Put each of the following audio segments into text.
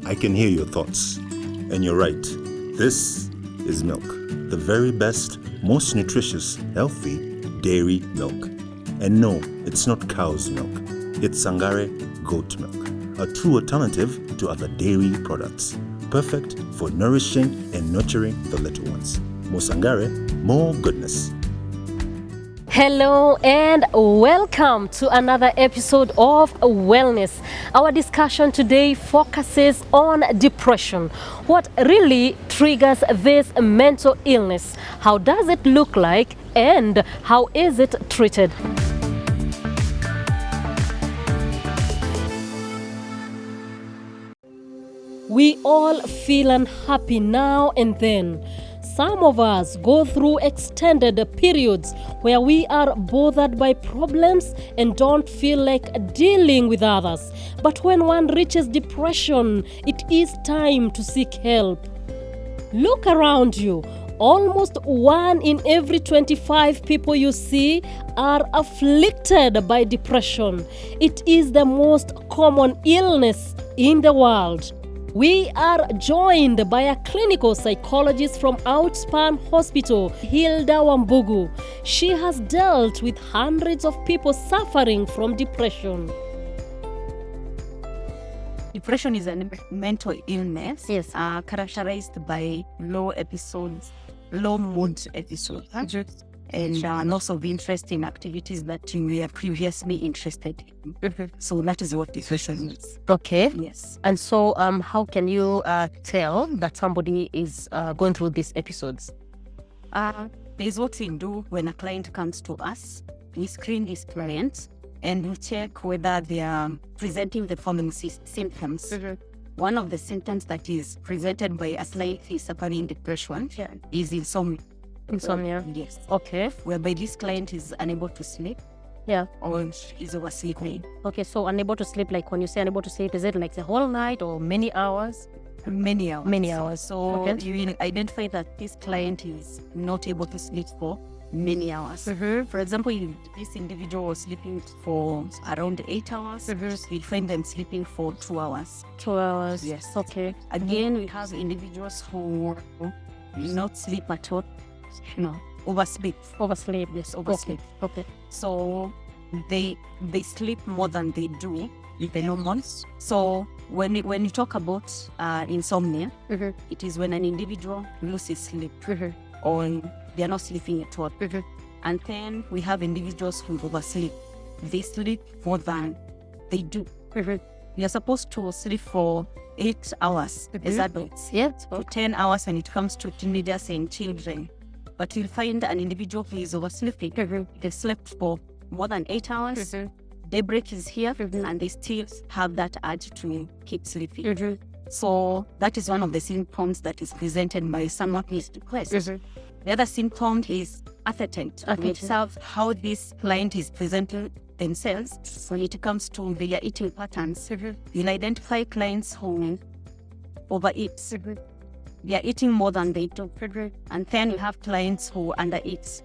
I can hear your thoughts. And you're right. This is milk. The very best, most nutritious, healthy dairy milk. And no, it's not cow's milk. It's Sangare goat milk. A true alternative to other dairy products. Perfect for nourishing and nurturing the little ones. More Sangare, more goodness. Hello and welcome to another episode of Wellness. Our discussion today focuses on depression. What really triggers this mental illness? How does it look like and how is it treated? We all feel unhappy now and then. Some of us go through extended periods where we are bothered by problems and don't feel like dealing with others. But when one reaches depression, it is time to seek help. Look around you. Almost 1 in every 25 people you see are afflicted by depression. It is the most common illness in the world. We are joined by a clinical psychologist from Outspan Hospital, Hilda Wambugu. She has dealt with hundreds of people suffering from depression. Depression is a mental illness, Yes. Characterized by low mood episodes, and loss of interest in activities that you were previously interested in. So that is what depression is. Okay. Yes. And so how can you tell that somebody is going through these episodes? There's what we do when a client comes to us. We screen these clients and we check whether they are presenting the following symptoms. One of the symptoms that is presented by a client who is suffering depression is insomnia. Insomnia. Yes. Okay. Whereby this client is unable to sleep Yeah. or is oversleeping. Okay, so unable to sleep, like when you say unable to sleep, is it like the whole night or many hours? Many hours. Many hours. So Okay. you will identify that this client is not able to sleep for many hours. For example, if this individual was sleeping for around 8 hours, we'll find them sleeping for 2 hours. 2 hours. Yes. Okay. Again, we have individuals who will not sleep at all. Oversleep. Oversleep. Yes, oversleep. Okay. So they sleep more than they do in the normal. So when you talk about insomnia, it is when an individual loses sleep or they are not sleeping at all. And then we have individuals who oversleep. They sleep more than they do. We are supposed to sleep for 8 hours as adults, Yes. to 10 hours when it comes to teenagers and children. But you'll find an individual who is oversleeping. They slept for more than 8 hours. Daybreak is here, and they still have that urge to keep sleeping. So that is one of the symptoms that is presented by someone who is depressed. The other symptom is afflicted. We observe how this client is presenting themselves when it comes to their eating patterns. You'll identify clients who overeat. They are eating more than they do. And then you have clients who undereat.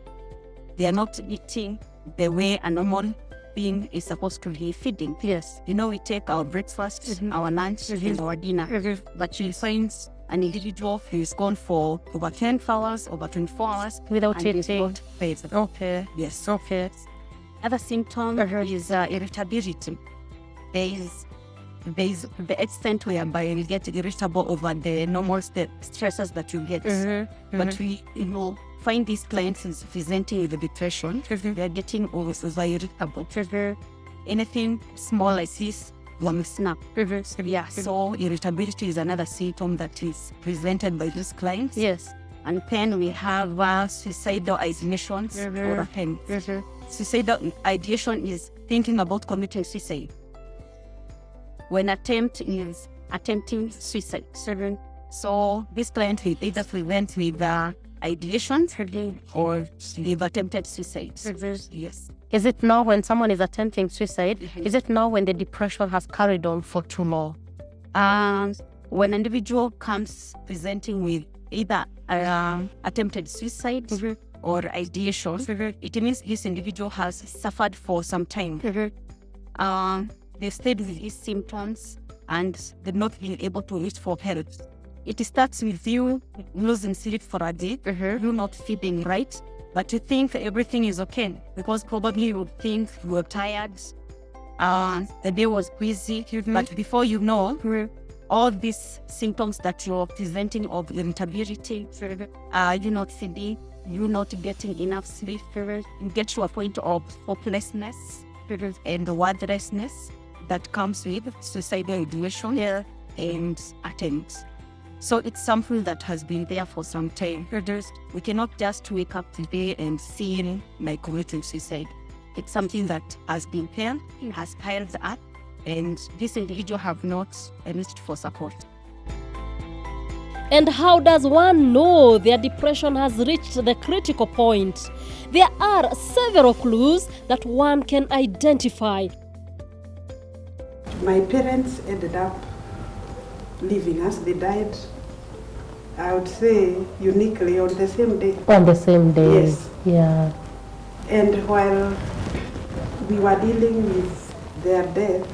They are not eating the way a normal being is supposed to be feeding. Yes. We take our breakfast, our lunch, and our dinner. But you find an individual who is gone for over 10 hours, over 24 hours Without and is eating. not fed. Okay. Yes. Okay. Other symptom is irritability. There is the extent whereby you get irritable over the normal stresses that you get. But we find these clients is presenting with the depression. They are getting always over irritable. Anything small like this, one snap. Yeah, so irritability is another symptom that is presented by these clients. Yes. And then we have suicidal ideations or attempts. Suicidal ideation is thinking about committing suicide. When attempt is attempting suicide. So this client will either prevent with ideation or they've attempted suicide. Yes. Is it now when someone is attempting suicide? Is it now when the depression has carried on for too long? When an individual comes presenting with either attempted suicide or ideation, it means this individual has suffered for some time. They stayed with these symptoms and they're not being able to reach for help. It starts with you losing sleep for a day, you not feeling right, but you think everything is okay because probably you think you were tired, the day was busy, but before you know, all these symptoms that you're presenting of irritability, you're not feeding, you're not getting enough sleep, you get to a point of hopelessness and worthlessness that comes with suicidal ideation and attempts. So it's something that has been there for some time. We cannot just wake up today and feel like committing suicide. It's something that has been there, has piled up, and this individual have not reached for support. And how does one know their depression has reached the critical point? There are several clues that one can identify. My parents ended up leaving us. They died, I would say, uniquely on the same day. On the same day? Yes. Yeah. And while we were dealing with their death,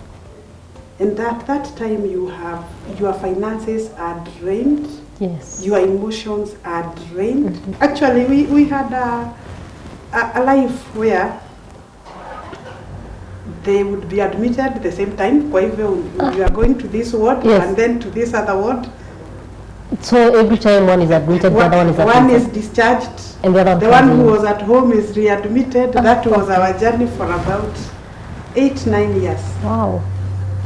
and at that time your finances are drained. Yes. Your emotions are drained. Actually, we had a life where they would be admitted at the same time. Kwa hivyo you are going to this ward and then to this other ward. So every time one is admitted, the other one is admitted. One is discharged, and the one who was at home is readmitted. That was our journey for about 8-9 years. Wow.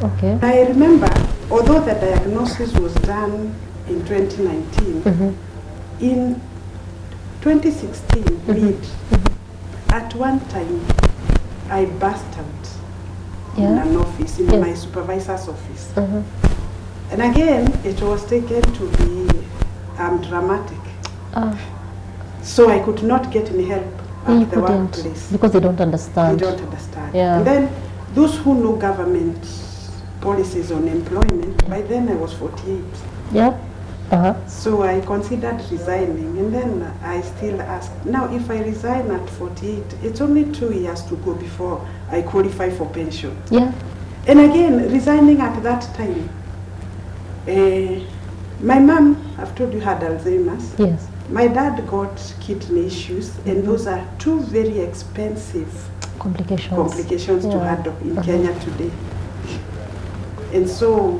Okay. I remember, although the diagnosis was done in 2019, in 2016, at one time, I burst out in an office, in my supervisor's office. And again, it was taken to be dramatic. So I could not get any help at the workplace. Because they don't understand. They don't understand. Yeah. And then those who know government policies on employment, by then I was 48. Yeah. So I considered resigning, and then I still asked, now if I resign at 48, it's only 2 years to go before I qualify for pension. Yeah. And again, resigning at that time, my mom, I've told you, had Alzheimer's. Yes. My dad got kidney issues, and those are two very expensive complications to handle in Kenya today. And so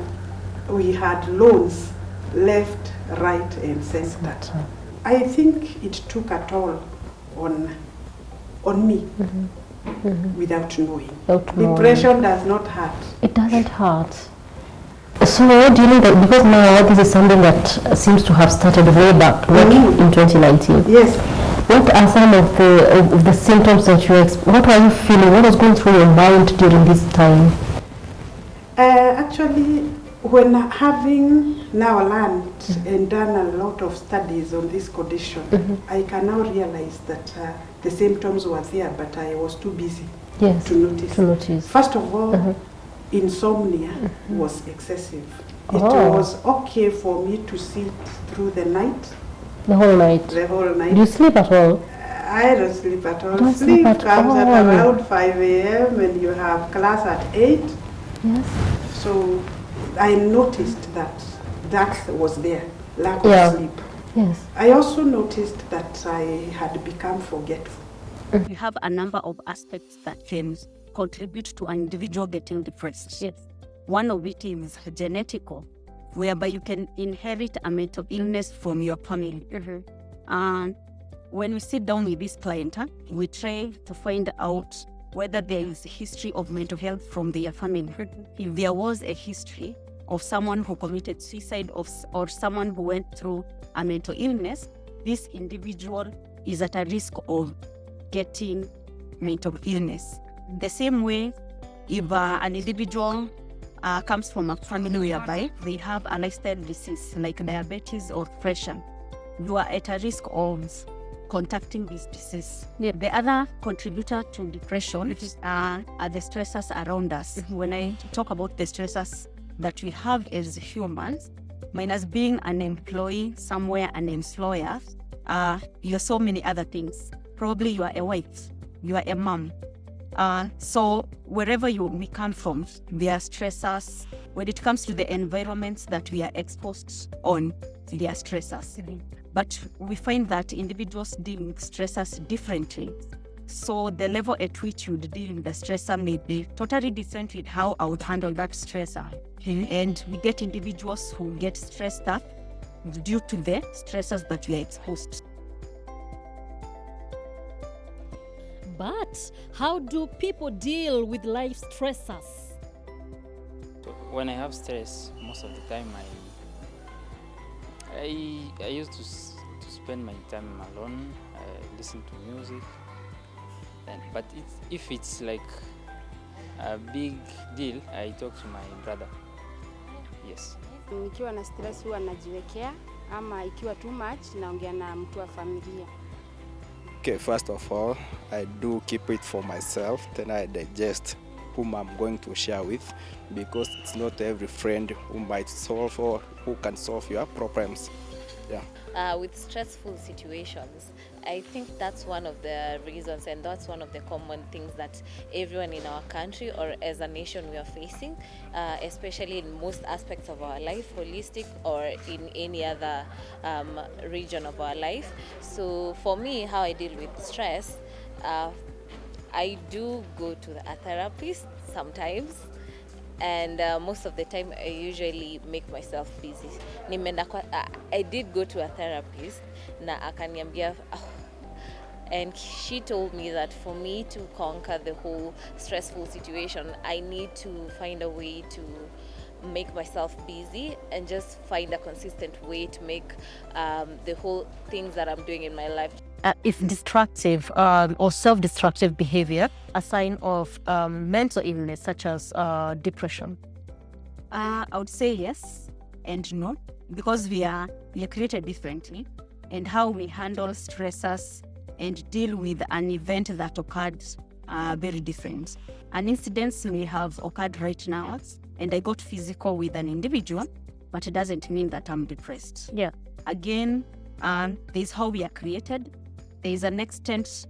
we had loans left, right, and center. I think it took a toll on me without knowing. Depression does not hurt. It doesn't hurt. So what do you think, because now this is something that seems to have started way back in 2019. Yes. What are some of the symptoms that what are you feeling? What was going through your mind during this time? Actually, when having now learned and done a lot of studies on this condition, I can now realize that the symptoms were there, but I was too busy to notice. First of all, insomnia was excessive. It was okay for me to sleep through the night. The whole night? The whole night. Do you sleep at all? I don't sleep at all. Sleep comes at around 5 a.m. and you have class at 8. Yes. So I noticed that was there, lack of sleep. Yes. I also noticed that I had become forgetful. We have a number of aspects that can contribute to an individual getting depressed. Yes. One of it is genetical, whereby you can inherit a mental illness from your family. And when we sit down with this client, we try to find out whether there is a history of mental health from their family. If there was a history of someone who committed suicide or someone who went through a mental illness, this individual is at a risk of getting mental illness. The same way, if an individual comes from a family whereby they have a lifestyle disease like diabetes or pressure, you are at a risk of contacting this disease. The other contributor to depression are the stressors around us. When I talk about the stressors that we have as humans, minus being an employee somewhere, an employer, you are so many other things. Probably you are a wife, you are a mom, So wherever we come from, there are stressors. When it comes to the environments that we are exposed on, there are stressors. But we find that individuals deal with stressors differently. So the level at which you deal with the stressor may be totally different with how I would handle that stressor. And we get individuals who get stressed up due to the stressors that we are exposed. But how do people deal with life stressors? When I have stress, most of the time I used to spend my time alone, listen to music. But if it's like a big deal, I talk to my brother. Yes. Nikiwa na stress huwa najiwekea, ama ikiwa too much naongea na mtu wa familia. Okay, first of all, I do keep it for myself, then I digest whom I'm going to share with, because it's not every friend who might solve or who can solve your problems. Yeah. With stressful situations, I think that's one of the reasons, and that's one of the common things that everyone in our country or as a nation we are facing, especially in most aspects of our life, holistic or in any other region of our life. So for me, how I deal with stress, I do go to a therapist sometimes. And most of the time I usually make myself busy. I did go to a therapist na akaniambia, and she told me that for me to conquer the whole stressful situation, I need to find a way to make myself busy and just find a consistent way to make the whole things that I'm doing in my life. If destructive or self-destructive behavior a sign of mental illness such as depression? I would say yes and no, because we are created differently, and how we handle stressors and deal with an event that occurred are very different. An incident may have occurred right now, and I got physical with an individual, but it doesn't mean that I'm depressed. Yeah. Again, there's how we are created. There's an extent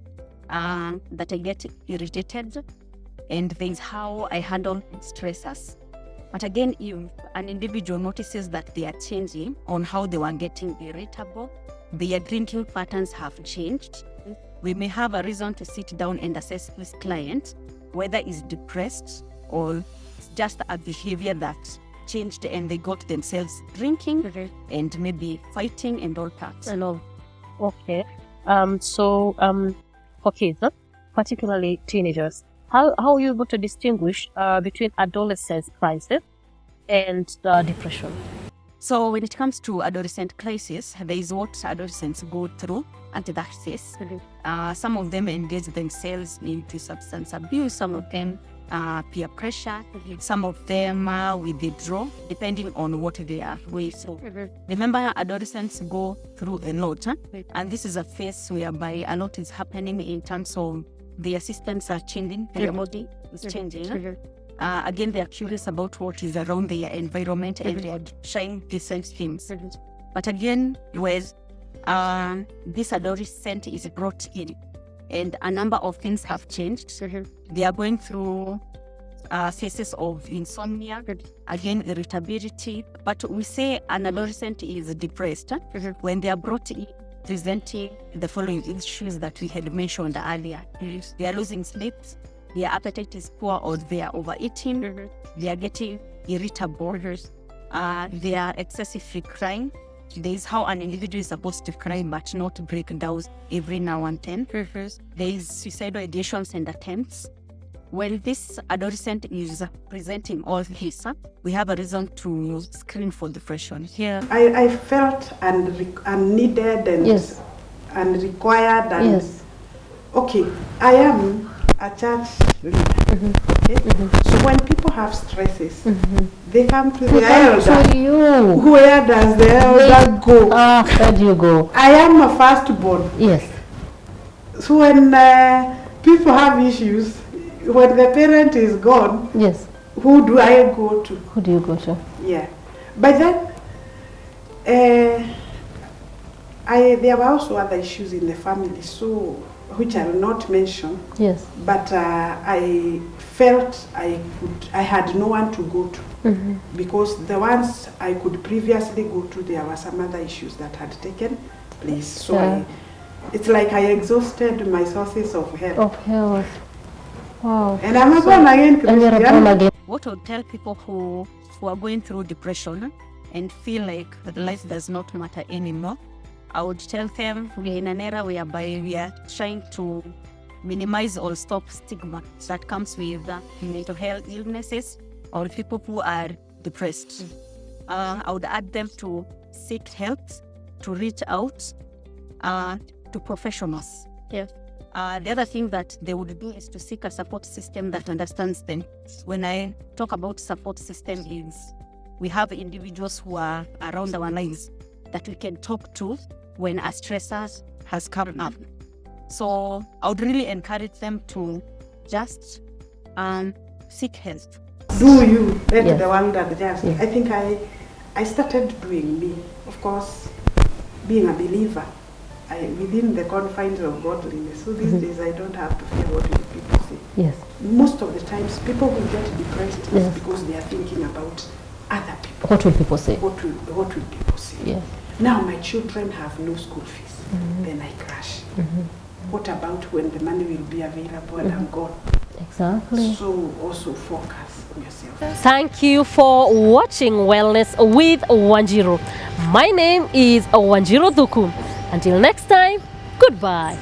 that I get irritated, and there's how I handle stressors. But again, if an individual notices that they are changing on how they were getting irritable, their drinking patterns have changed, we may have a reason to sit down and assess this client, whether he's depressed or it's just a behavior that changed and they got themselves drinking and maybe fighting and all that. Hello. Okay. For kids, particularly teenagers, how are you able to distinguish between adolescent crisis and depression? So when it comes to adolescent crisis, there is what adolescents go through at that phase. Some of them engage themselves into substance abuse, some of them peer pressure, some of them withdraw, depending on what they are with. So remember, adolescents go through a lot, and this is a phase whereby a lot is happening in terms of their systems are changing, their body is changing. Again, they are curious about what is around their environment and they are trying different things. But again, with this adolescent is brought in, and a number of things have changed. They are going through phases of insomnia, again, irritability. But we say an adolescent is depressed when they are brought in presenting the following issues that we had mentioned earlier. They are losing sleep, their appetite is poor, or they are overeating, they are getting irritable, they are excessively crying. There is how an individual is supposed to cry but not break down every now and then. There is suicidal ideations and attempts. When this adolescent is presenting all this, we have a reason to screen for depression. Here, I felt needed and required and okay, I am a church leader. So when people have stresses, they come to the elder. Where does the elder go? Where do you go? I am a firstborn. Yes. So when people have issues, when the parent is gone, Yes. who do I go to? Who do you go to? Yeah. But then There were also other issues in the family, so which I will not mention. Yes. But I felt I had no one to go to, because the ones I could previously go to, there were some other issues that had taken place. So it's like I exhausted my sources of help. Of health. Wow. And I'm born again. And you're born again. What I would tell people who are going through depression and feel like life does not matter anymore, I would tell them we are in an era whereby we are trying to minimize or stop stigma that comes with mental health illnesses or people who are depressed. I would add them to seek help, to reach out to professionals. Yes. The other thing that they would do is to seek a support system that understands them. When I talk about support system is we have individuals who are around our lives that we can talk to when a stressor has come up. So I would really encourage them to just seek help. Do you let Yes. the world adjust? Yes. I think I started doing me. Of course, being a believer, within the confines of godliness. So these days I don't have to fear what will people say. Yes. Most of the times people who get depressed Yes. is because they are thinking about other people. What will people say? What will people say? Yes. Now my children have no school fees. Then I crash. What about when the money will be available and I'm gone? Exactly. So also focus on yourself. Thank you for watching Wellness with Wanjiru. My name is Wanjiru Thuku. Until next time, goodbye.